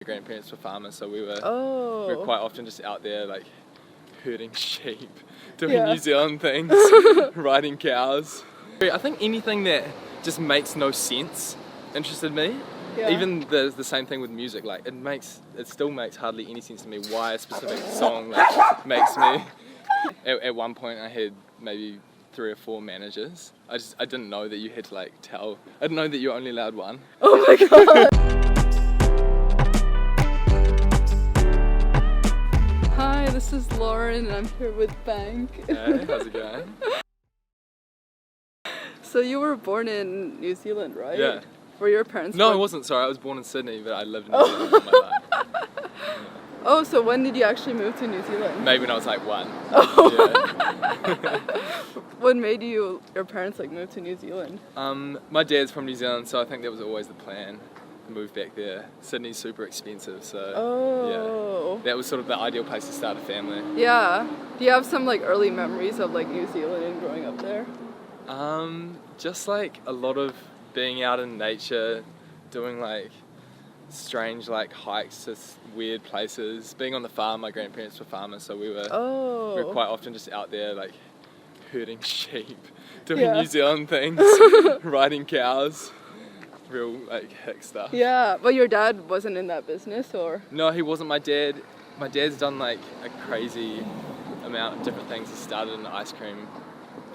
My grandparents were farmers, so we were quite often just out there like herding sheep, doing New Zealand things, riding cows. I think anything that just makes no sense interested me. Yeah. Even the same thing with music, like it still makes hardly any sense to me why a specific song like makes me. At one point I had maybe 3 or 4 managers. I didn't know that you had to like tell. I didn't know that you were only allowed one. Oh my god. Hi, this is Lauren and I'm here with BAYNK. Hey, how's it going? So you were born in New Zealand, right? Yeah. Were your parents No, I wasn't. Sorry, I was born in Sydney, but I lived in New Zealand all my life. Oh, so when did you actually move to New Zealand? Maybe when I was like 1. Oh. Yeah. What made your parents like move to New Zealand? My dad's from New Zealand, so I think that was always the plan. Move back there. Sydney's super expensive, so yeah, that was sort of the ideal place to start a family. Yeah. Do you have some like early memories of like New Zealand and growing up there? Just like a lot of being out in nature, doing like strange like hikes to weird places. Being on the farm, my grandparents were farmers, so we were quite often just out there like herding sheep, doing New Zealand things, riding cows. Real like hick stuff. Yeah, but your dad wasn't in that business, or? No, he wasn't. My dad's done like a crazy amount of different things. He started an ice cream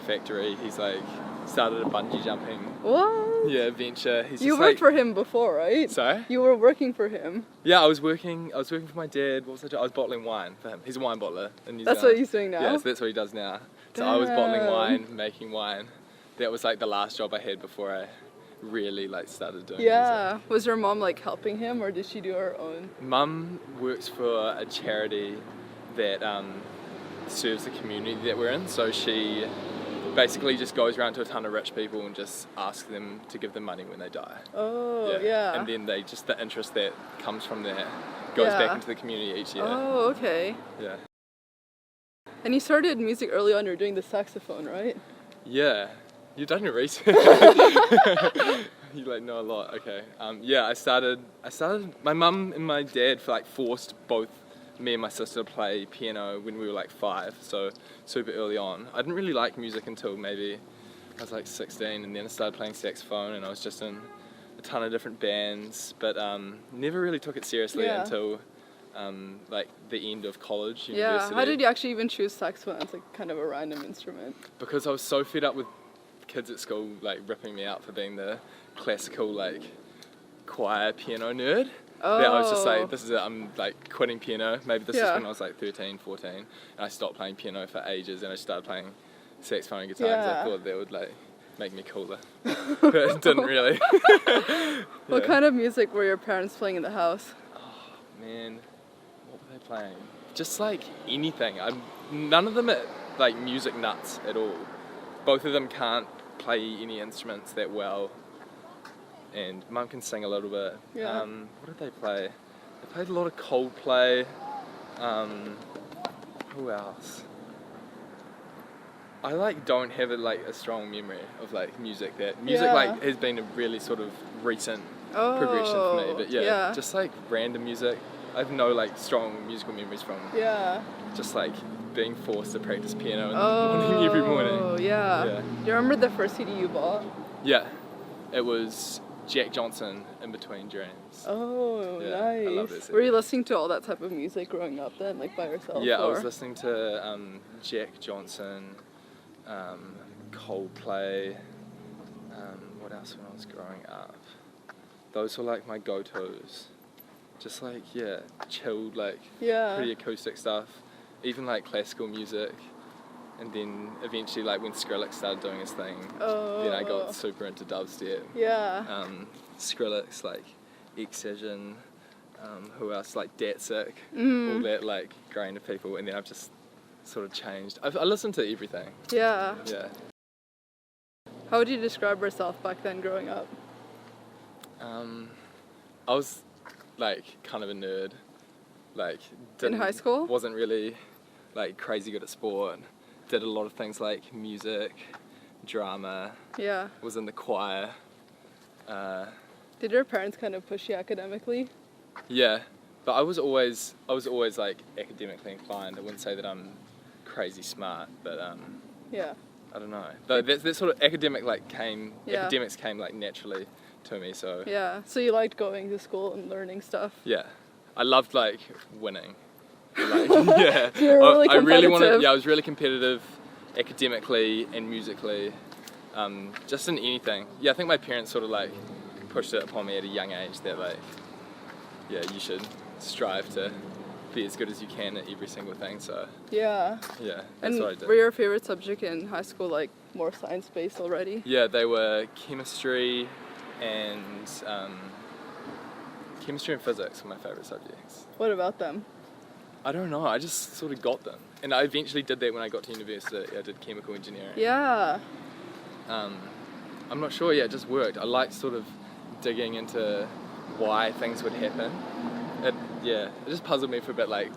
factory. He's like started a bungee jumping. What? Yeah, venture. You worked for him before, right? Sorry? You were working for him. Yeah, I was working for my dad. What was I doing? I was bottling wine for him. He's a wine bottler in New Zealand. That's what he's doing now? Yeah, so that's what he does now. So I was bottling wine, making wine. That was like the last job I had before I really like started doing music. Was your mom like helping him, or did she do her own? Mum works for a charity that serves the community that we're in, so she basically just goes around to a ton of rich people and just asks them to give them money when they die. And then the interest that comes from that goes back into the community each year. Oh, okay. Yeah. And you started music early on. You're doing the saxophone, right? Yeah. You've done your research. You like know a lot. Okay. Yeah, I started. My mum and my dad forced both me and my sister to play piano when we were like 5, so super early on. I didn't really like music until maybe I was like 16, and then I started playing saxophone, and I was just in a ton of different bands, but never really took it seriously until like the end of college, university. Yeah. How did you actually even choose saxophone as like kind of a random instrument? Because I was so fed up with kids at school like ripping me out for being the classical like choir piano nerd. Yeah, I was just like, this is it, I'm like quitting piano. Maybe this is when I was like 13, 14, and I stopped playing piano for ages, and I started playing saxophone and guitar because I thought that would like make me cooler. But it didn't really. What kind of music were your parents playing in the house? Oh man, what were they playing? Just like anything. None of them are like music nuts at all. Both of them can't play any instruments that well, and Mum can sing a little bit. What did they play? They played a lot of Coldplay. Who else? I like don't have a strong memory of like music. Like has been a really sort of recent progression for me. But just like random music. I have no like strong musical memories from just like being forced to practice piano in the morning every morning. Do you remember the first CD you bought? Yeah, it was Jack Johnson, In Between Dreams. Oh, nice. I love this. Were you listening to all that type of music growing up then, like by yourself? Yeah, I was listening to Jack Johnson, Coldplay, what else when I was growing up? Those were like my go-tos. Just like, chilled, like pretty acoustic stuff. Even like classical music. And then eventually, like when Skrillex started doing his thing, then I got super into dubstep. Skrillex, like Excision, who else? Like Datsik, all that like grain of people. And then I've just sort of changed. I listened to everything. Yeah. How would you describe yourself back then, growing up? I was like kind of a nerd. Like in high school? Wasn't really like crazy good at sport. Did a lot of things like music, drama. Was in the choir. Did your parents kind of push you academically? Yeah, But I was always like academically inclined. I wouldn't say that I'm crazy smart, but Yeah. I don't know. But that sort of academics came like naturally to me. So Yeah. So you liked going to school and learning stuff. yeah, I loved like winning. Like, yeah, So you're really I really wanted. competitive. Yeah, I was really competitive, academically and musically, just in anything. Yeah, I think my parents sort of like pushed it upon me at a young age that like, yeah, you should strive to be as good as you can at every single thing. So Yeah. yeah, that's what I did. Were your favorite subject in high school like more science-based already? Yeah, they were chemistry and physics were my favorite subjects. What about them? I don't know, I just sort of got them. And I eventually did that when I got to university. I did chemical engineering. Yeah. I'm not sure, yeah, it just worked. I liked sort of digging into why things would happen. It just puzzled me for a bit, like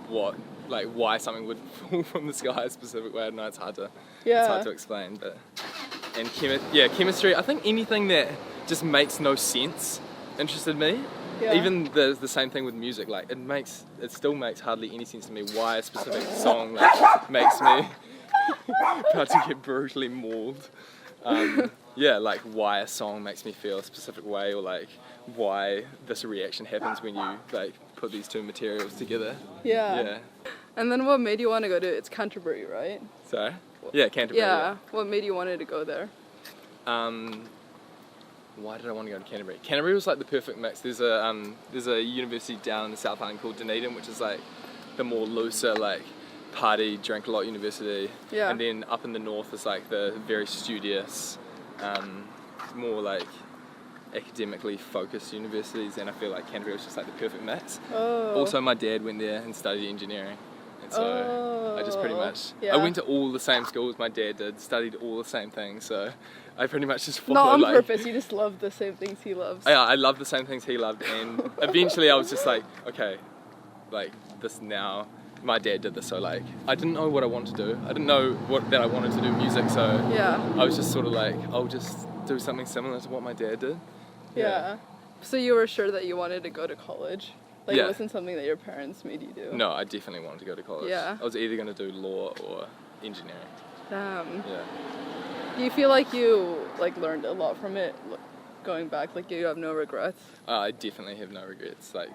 why something would fall from the sky a specific way. I don't know, it's hard to explain, but and chemistry, I think anything that just makes no sense interested me. Yeah. Even the same thing with music, like it still makes hardly any sense to me why a specific song like makes me about to get brutally mauled. Like why a song makes me feel a specific way, or like why this reaction happens when you like put these two materials together. Yeah. And then what made you want to go to, it's Canterbury, right? Sorry? Yeah, Canterbury. Yeah. What made you wanted to go there? Why did I want to go to Canterbury? Canterbury was like the perfect mix. There's a university down in the South Island called Dunedin, which is like the more looser, like party, drink a lot university. Yeah. And then up in the north is like the very studious, more like academically focused universities, and I feel like Canterbury was just like the perfect mix. Oh. Also, my dad went there and studied engineering, and so I just pretty much Yeah. I went to all the same schools my dad did, studied all the same things, so I pretty much just followed. Not on like, purpose, you just love the same things he loves. Yeah, I love the same things he loved, and eventually I was just like, okay, like this now. My dad did this, so like I didn't know what I wanted to do. I didn't know that I wanted to do music, so Yeah. I was just sort of like, I'll just do something similar to what my dad did. Yeah. So you were sure that you wanted to go to college? Like Yeah. it wasn't something that your parents made you do? No, I definitely wanted to go to college. Yeah. I was either going to do law or engineering. Damn. Yeah. Do you feel like you like learned a lot from it going back? Like you have no regrets? I definitely have no regrets. Like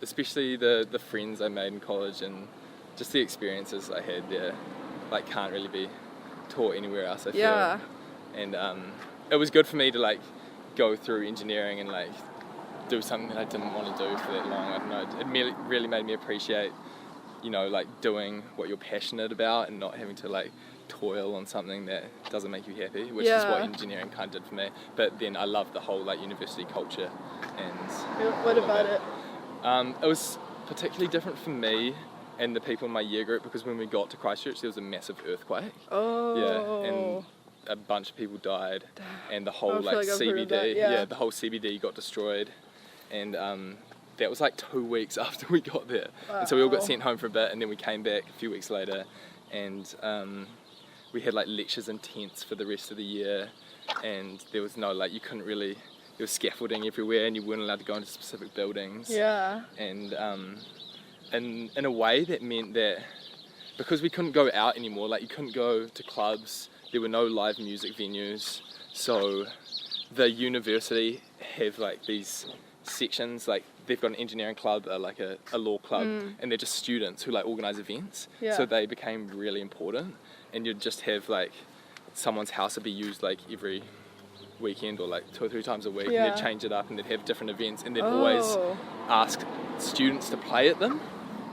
especially the friends I made in college and just the experiences I had there, like can't really be taught anywhere else, I feel. Yeah. And it was good for me to like go through engineering and like do something that I didn't want to do for that long. I don't know, it really made me appreciate, you know, like doing what you're passionate about and not having to like toil on something that doesn't make you happy, which is what engineering kind of did for me. But then I loved the whole like university culture. And what about it? It was particularly different for me and the people in my year group, because when we got to Christchurch there was a massive earthquake. Oh. Yeah, and a bunch of people died, and the whole like I've heard of that, CBD, the whole CBD got destroyed, and that was like 2 weeks after we got there. Wow. And so we all got sent home for a bit, and then we came back a few weeks later, and we had like lectures in tents for the rest of the year, and there was no like, you couldn't really, there was scaffolding everywhere, and you weren't allowed to go into specific buildings. Yeah. And in a way that meant that because we couldn't go out anymore, like you couldn't go to clubs, there were no live music venues, so the university have like these sections, like they've got an engineering club, like a law club, and they're just students who like organise events, so they became really important, and you'd just have like someone's house would be used like every weekend or like 2 or 3 times a week, and they'd change it up and they'd have different events, and they'd always ask students to play at them.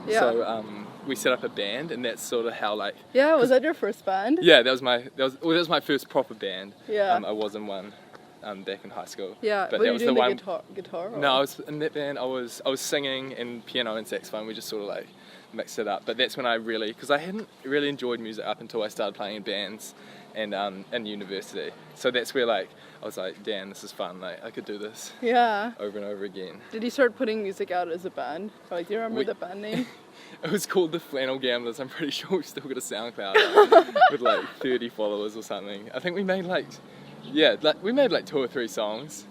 So we set up a band, and that's sort of how like... Yeah, was that your first band? Yeah, that was my first proper band. Yeah. I was in one back in high school. Yeah, but were that you was doing the the one... guitar? Or? No, I was in that band. I was singing and piano and saxophone. We just sort of like mixed it up. But that's when I really... Because I hadn't really enjoyed music up until I started playing in bands and in university. So that's where like I was like, damn, this is fun. Like I could do this. Yeah. Over and over again. Did you start putting music out as a band? Like, do you remember the band name? It was called the Flannel Gamblers. I'm pretty sure we've still got a SoundCloud with like 30 followers or something. I think we made like 2 or 3 songs.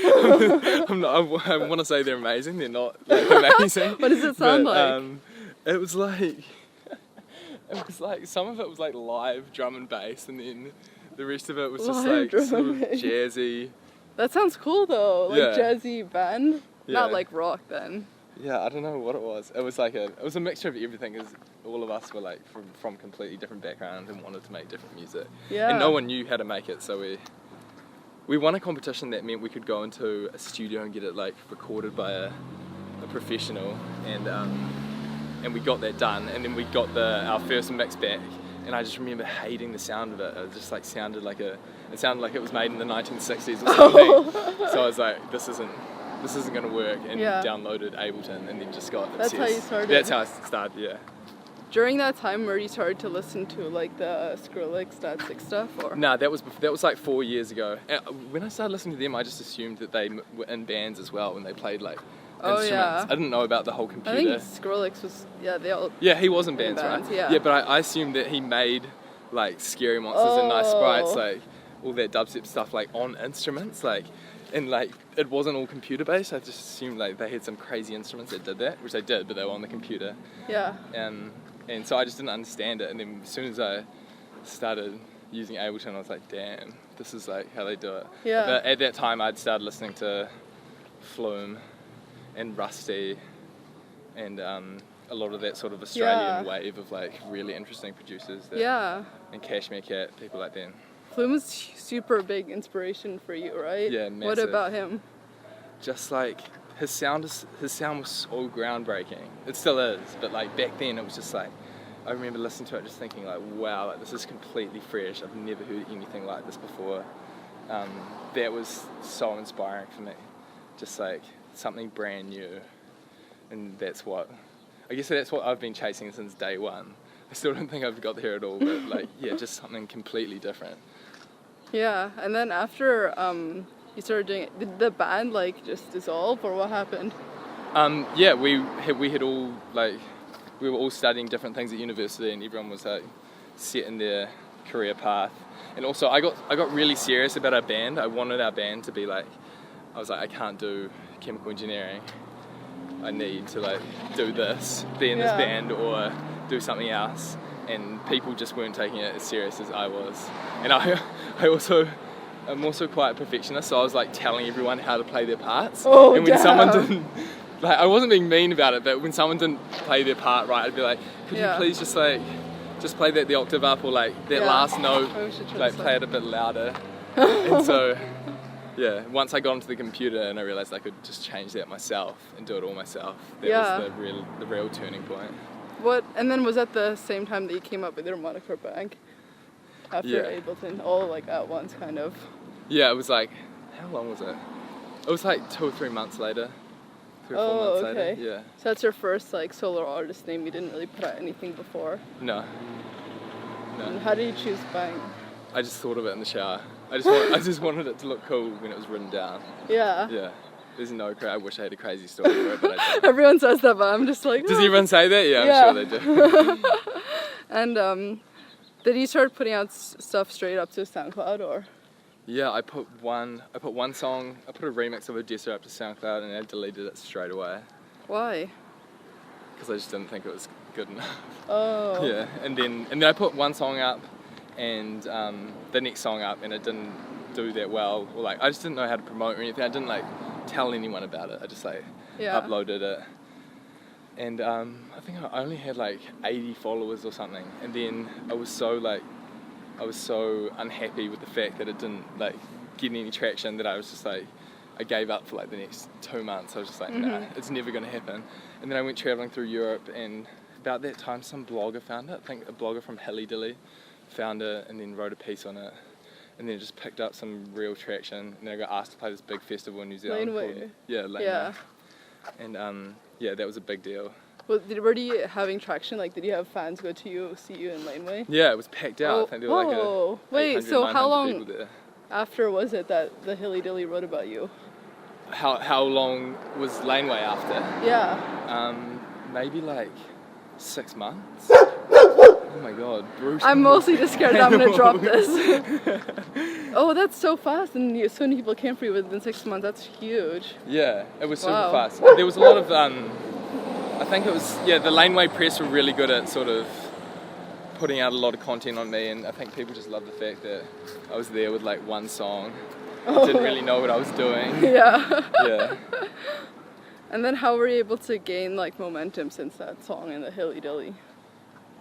I want to say they're amazing. They're not like amazing. What does it sound like? It was like some of it was like live drum and bass, and then the rest of it was just Live like sort of drum and bass. jazzy. That sounds cool though, like Yeah. jazzy band. Yeah. Not like rock then. Yeah, I don't know what it was. It was like it was a mixture of everything, because all of us were like from completely different backgrounds and wanted to make different music. Yeah. And no one knew how to make it, so we won a competition that meant we could go into a studio and get it like recorded by a professional, and we got that done, and then we got our first mix back, and I just remember hating the sound of it. It just like sounded like it was made in the 1960s or something. So I was like, this isn't going to work, and downloaded Ableton, and then just got obsessed. That's how you started? That's how I started, yeah. During that time where you started to listen to like the Skrillex, Static stuff, or? Nah, that was like 4 years ago. When I started listening to them, I just assumed that they were in bands as well when they played like instruments. Yeah. I didn't know about the whole computer. I think Skrillex was, they all. Yeah, he was in bands, right? Yeah. But I assumed that he made like Scary Monsters and Nice Sprites, like all that dubstep stuff, like on instruments, like, and like it wasn't all computer based. I just assumed like they had some crazy instruments that did that, which they did, but they were on the computer. Yeah. And so I just didn't understand it. And then as soon as I started using Ableton, I was like, damn, this is like how they do it. Yeah. But at that time, I'd started listening to Flume and Rusty and a lot of that sort of Australian wave of like really interesting producers. And Cashmere Cat, people like that. Flume was super big inspiration for you, right? Yeah, massive. What about him? Just like his sound was so groundbreaking. It still is, but like back then it was just like, I remember listening to it just thinking like, wow, like this is completely fresh. I've never heard anything like this before. That was so inspiring for me. Just like something brand new. And that's what I've been chasing since day one. I still don't think I've got there at all, but like, yeah, just something completely different. Yeah, and then after you started doing it, did the band like just dissolve, or what happened? Yeah, we had all like, we were all studying different things at university, and everyone was like set in their career path. And also I got really serious about our band. I wanted our band to be like, I was like, I can't do chemical engineering. I need to like do this, be in this band, or do something else. And people just weren't taking it as serious as I was. And I'm also quite a perfectionist, so I was like telling everyone how to play their parts. And when someone didn't, like, I wasn't being mean about it, but when someone didn't play their part right, I'd be like, could you please just play that the octave up, or like that last note, like play it a bit louder. And so, yeah, once I got onto the computer and I realized I could just change that myself and do it all myself, that was the real turning point. And then was that the same time that you came up with your moniker BAYNK? After Ableton, all like at once, kind of. Yeah, it was like, how long was it? It was like 2 or 3 months later. 3 or 4 months later. Yeah. So that's your first like solo artist name. You didn't really put out anything before. No. And how did you choose BAYNK? I just thought of it in the shower. I just wanted it to look cool when it was written down. Yeah. Yeah. There's no I wish I had a crazy story for it, but I don't. Everyone says that, but I'm just like, Does everyone say that? Yeah, I'm sure they do. And did you start putting out stuff straight up to SoundCloud, or? Yeah, I put one song, I put a remix of Odessa up to SoundCloud, and I deleted it straight away. Why? Because I just didn't think it was good enough. Oh. Yeah, and then I put one song up, and the next song up, and it didn't do that well. Or like, I just didn't know how to promote or anything. I didn't like tell anyone about it. I just like uploaded it. And I think I only had like 80 followers or something. And then I was so unhappy with the fact that it didn't like get any traction that I was just like, I gave up for like the next 2 months. I was just like, nah, it's never gonna happen. And then I went traveling through Europe, and about that time some blogger found it. I think a blogger from Hilly Dilly found it and then wrote a piece on it. And then it just picked up some real traction. And then I got asked to play this big festival in New Zealand. Laneway. Laneway. Yeah. And that was a big deal. Well, were you having traction? Like, did you have fans go to see you in Laneway? Yeah, it was packed out. I think there were like wait, so how long there. After was it that the Hilly Dilly wrote about you? How long was Laneway after? Yeah. Maybe like 6 months. Oh my god, brutal. I'm mostly just scared that I'm gonna drop this. Oh, that's so fast, and so many people came for you within 6 months. That's huge. Yeah, it was super Wow. fast. There was a lot of, I think it was, the Laneway Press were really good at sort of putting out a lot of content on me, and I think people just loved the fact that I was there with like one song. Didn't really know what I was doing. Yeah. Yeah. And then how were you able to gain like momentum since that song and the Hilly Dilly?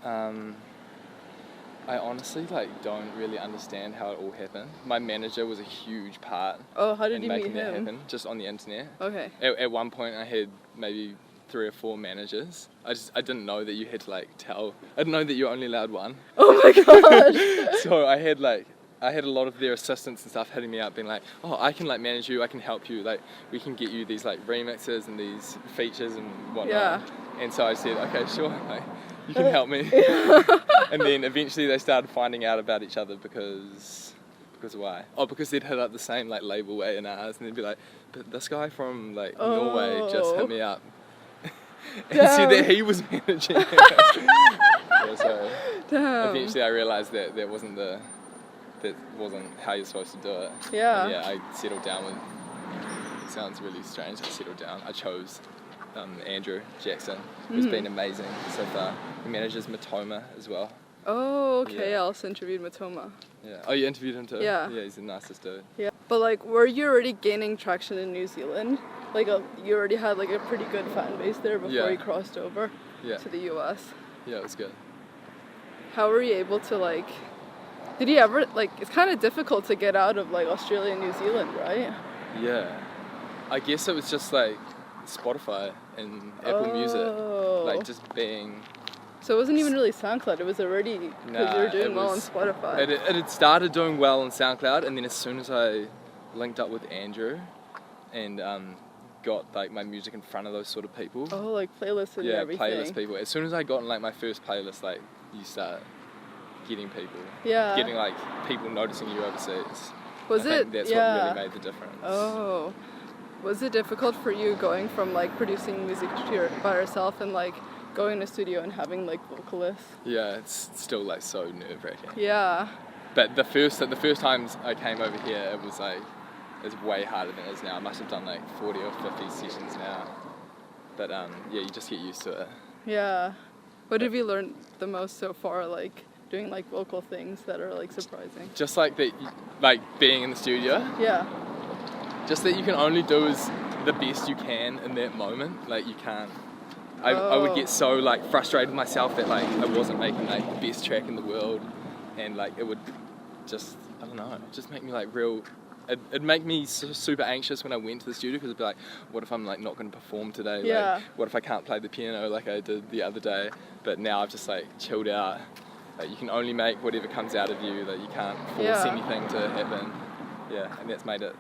I honestly like don't really understand how it all happened. My manager was a huge part Oh, how did in you meet making that him? happen, just on the internet. Okay. At one point I had maybe 3 or 4 managers. I didn't know that you had to like tell. I didn't know that you were only allowed one. Oh my gosh. So I had a lot of their assistants and stuff hitting me up being like, oh, I can like manage you, I can help you, like we can get you these like remixes and these features and whatnot. Yeah. And so I said, okay, sure, like, you can help me. And then eventually they started finding out about each other because why? Oh, because they'd hit up the same like label A&Rs, and they'd be like, but this guy from like Norway just hit me up and said that he was managing it. Yeah, so eventually I realised that that wasn't how you're supposed to do it. Yeah. And yeah, I settled down with, it sounds really strange, I settled down. I chose Andrew Jackson, who's been amazing so far. He manages Matoma as well. Oh, okay. Yeah. I also interviewed Matoma. Yeah. Oh, you interviewed him too? Yeah. Yeah, he's the nicest dude. Yeah. But like, were you already gaining traction in New Zealand? Like, you already had like a pretty good fan base there before you crossed over to the US. Yeah, it was good. How were you able to like? Did you ever like? It's kind of difficult to get out of like Australia and New Zealand, right? Yeah. I guess it was just like Spotify and Apple Music, like just being. So it wasn't even really SoundCloud. It was already because you were doing well on Spotify. It had started doing well on SoundCloud, and then as soon as I linked up with Andrew, and got like my music in front of those sort of people. Oh, like playlists and everything. Yeah, playlist people. As soon as I got in like my first playlist, like you start getting people. Yeah. Getting like people noticing you overseas. Was I think that's what really made the difference. Oh. Was it difficult for you going from like producing music by yourself and like going in a studio and having like vocalists? Yeah, it's still like so nerve-wracking. Yeah. But the first times I came over here, it was like, it's way harder than it is now. I must have done like 40 or 50 sessions now. But yeah, you just get used to it. Yeah. What have you learned the most so far, like doing like vocal things that are like surprising? Just like that, like being in the studio. Yeah. Just that you can only do is the best you can in that moment. Like you can't. I would get so like frustrated with myself that like I wasn't making like the best track in the world, and like it would just, I don't know, just make me like real. It'd make me super anxious when I went to the studio, because it'd be like, what if I'm like not going to perform today? Yeah. Like, what if I can't play the piano like I did the other day? But now I've just like chilled out. Like, you can only make whatever comes out of you. Like you can't force anything to happen. Yeah, and that's made it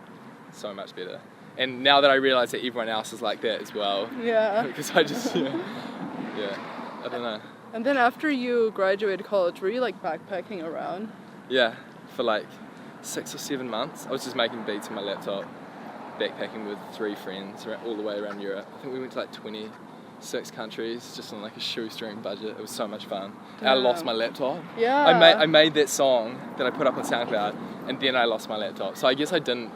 so much better. And now that I realise that everyone else is like that as well. Yeah. Because I just, I don't know. And then after you graduated college, were you like backpacking around? Yeah, for like 6 or 7 months. I was just making beats on my laptop, backpacking with 3 friends all the way around Europe. I think we went to like 26 countries just on like a shoestring budget. It was so much fun. And I lost my laptop. Yeah. I made that song that I put up on SoundCloud, and then I lost my laptop. So I guess I didn't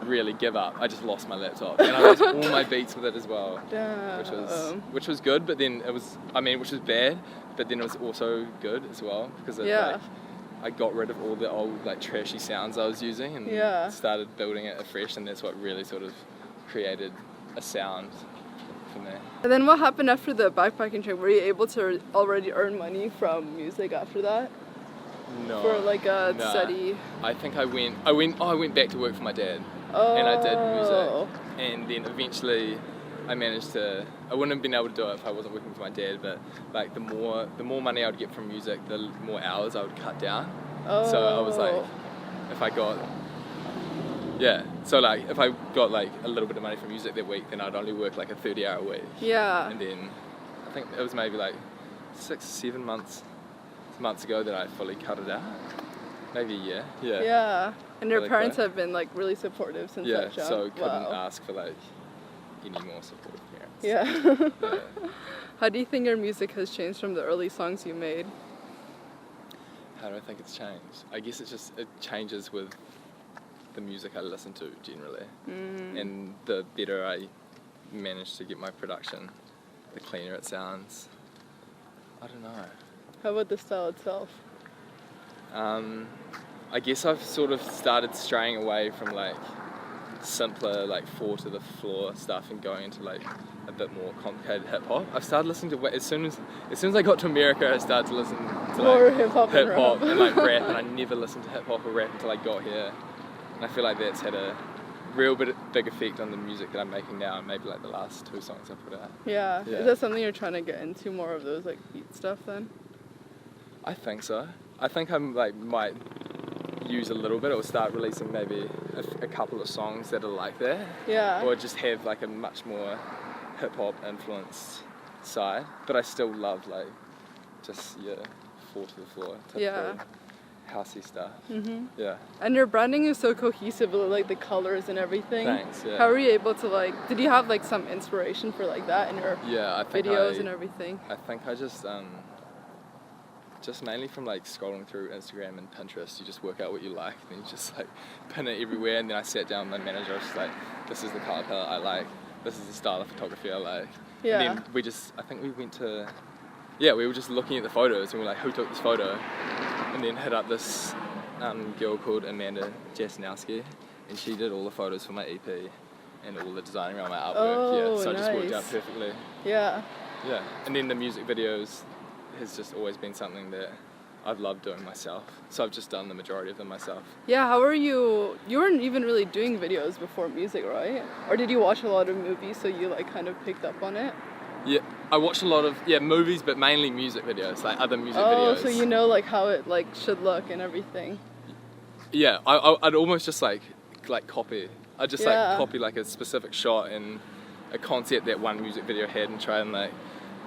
really give up. I just lost my laptop, and I lost all my beats with it as well. Damn. Which was good, but then it was, which was bad, but then it was also good as well, because it, like, I got rid of all the old like trashy sounds I was using and started building it afresh, and that's what really sort of created a sound for me. And then what happened after the backpacking trip? Were you able to already earn money from music after that? No. For like a study? I think I went back to work for my dad. And I did music, and then eventually I managed to. I wouldn't have been able to do it if I wasn't working for my dad. But like the more money I would get from music, the more hours I would cut down. So I was like, if I got like a little bit of money from music that week, then I'd only work like a 30-hour week. Yeah. And then I think it was maybe like 6 or 7 months ago that I fully cut it out. Maybe a year. Yeah. Yeah. And your parents have been like really supportive since that jump. Yeah, so couldn't ask for like any more supportive parents. Yeah. How do you think your music has changed from the early songs you made? How do I think it's changed? I guess it changes with the music I listen to generally. And the better I manage to get my production, the cleaner it sounds. I don't know. How about the style itself? I guess I've sort of started straying away from like simpler, like 4 to the floor stuff and going into like a bit more complicated hip hop. I've started listening to as soon as I got to America, I started to listen to more like hip hop and like rap, and I never listened to hip hop or rap until I got here. And I feel like that's had a real big effect on the music that I'm making now, and maybe like the last 2 songs I put out. Yeah. Is that something you're trying to get into, more of those like beat stuff then? I think so. I think I'm like might use a little bit, or start releasing maybe a couple of songs that are like that. Yeah. Or just have like a much more hip hop influenced side, but I still love like just 4 to the floor typical housey stuff. Yeah. And your branding is so cohesive with like the colors and everything. Thanks. Yeah. How were you able to like? Did you have like some inspiration for like that in your I think videos and everything? I think I just mainly from like scrolling through Instagram and Pinterest, you just work out what you like, and then you just like pin it everywhere. And then I sat down with my manager, I was just like, this is the colour palette I like, this is the style of photography I like. Yeah. And then we were just looking at the photos, and we were like, who took this photo? And then hit up this girl called Amanda Jasnowski, and she did all the photos for my EP and all the designing around my artwork. So it just worked out perfectly. Yeah. Yeah. And then the music videos has just always been something that I've loved doing myself. So I've just done the majority of them myself. Yeah, how are you? You weren't even really doing videos before music, right? Or did you watch a lot of movies so you like kind of picked up on it? Yeah, I watched a lot of movies, but mainly music videos, like other music videos. Oh, so you know like how it like should look and everything. Yeah, I'd almost just like copy. I'd just like copy like a specific shot and a concept that one music video had and try and like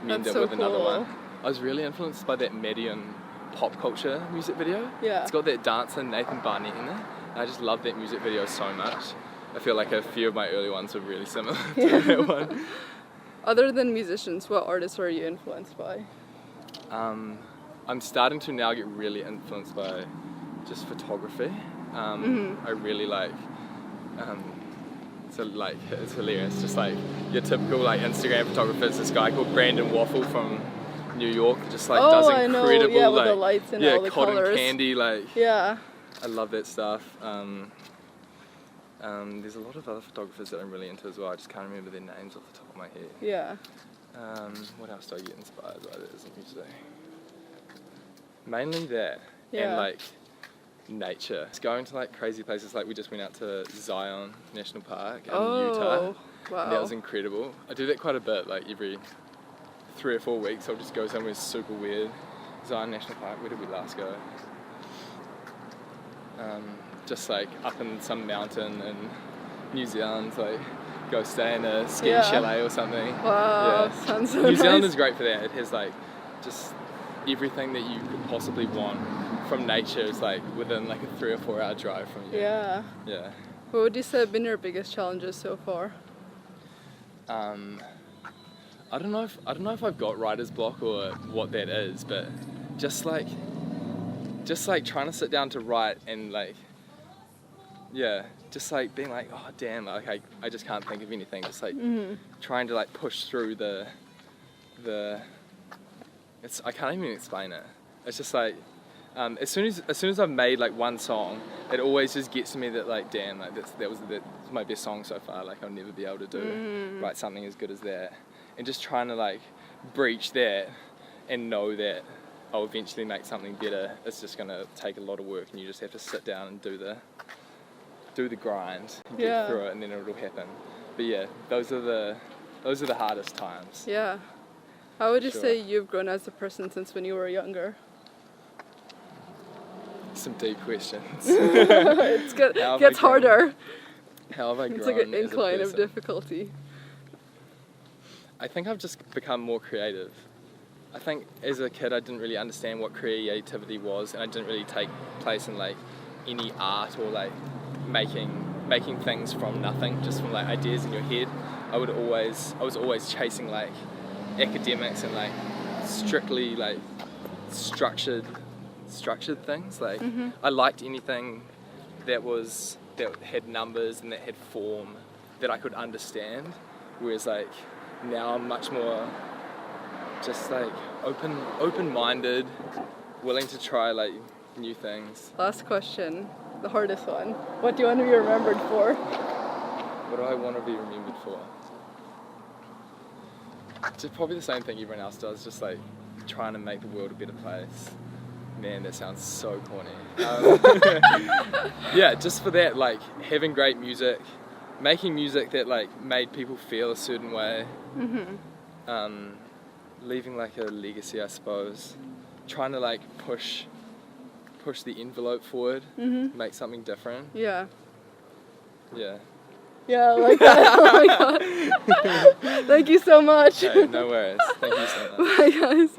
mend it with another one. I was really influenced by that Medium pop culture music video. Yeah. It's got that dancer Nathan Barnett in it. And I just love that music video so much. I feel like a few of my early ones were really similar to that one. Other than musicians, what artists are you influenced by? I'm starting to now get really influenced by just photography. I really like, it's hilarious, just like your typical like Instagram photographers. This guy called Brandon Waffle from New York just like does incredible with the lights and all the cotton colors. candy I love that stuff. There's a lot of other photographers that I'm really into as well. I just can't remember their names off the top of my head. Yeah. What else do I get inspired by that isn't music? Mainly that and like nature. It's going to like crazy places, like we just went out to Zion National Park in Utah. Wow. That was incredible. I do that quite a bit, like every 3 or 4 weeks I'll just go somewhere super weird. Zion National Park, where did we last go? Just like up in some mountain in New Zealand, like go stay in a ski chalet or something. Wow, sounds so New Zealand nice. is great for that. It has like just everything that you could possibly want from nature is like within like a 3 or 4 hour drive from you. Yeah. Yeah. What would you say have been your biggest challenges so far? I don't know if I've got writer's block or what that is, but just like trying to sit down to write and like just like being like, oh damn, like I just can't think of anything. Just like trying to like push through the I can't even explain it. It's just like as soon as I've made like one song, it always just gets to me that like damn, like that might be a song so far, like I'll never be able to write something as good as that. And just trying to like breach that and know that I'll eventually make something better. It's just gonna take a lot of work, and you just have to sit down and do the grind and get through it, and then it'll happen. But yeah, those are the hardest times. Yeah. How would you say you've grown as a person since when you were younger? Some deep questions. It gets harder. How have I grown? It's like an incline of difficulty. I think I've just become more creative. I think as a kid I didn't really understand what creativity was, and I didn't really take place in like any art or like making things from nothing, just from like ideas in your head. I was always chasing like academics and like strictly like structured structured things. Like I liked anything that had numbers and that had form that I could understand. Whereas like now I'm much more just like open-minded, willing to try like new things. Last question, the hardest one. What do you want to be remembered for? What do I want to be remembered for? Just probably the same thing everyone else does, just like trying to make the world a better place. Man, that sounds so corny. Yeah, just for that, like having great music, making music that like made people feel a certain way, leaving like a legacy, I suppose. Trying to like push the envelope forward, make something different. Yeah. Yeah. Yeah, I like that. Oh my god. Thank you so much. Okay, no worries. Thank you so much. Bye guys.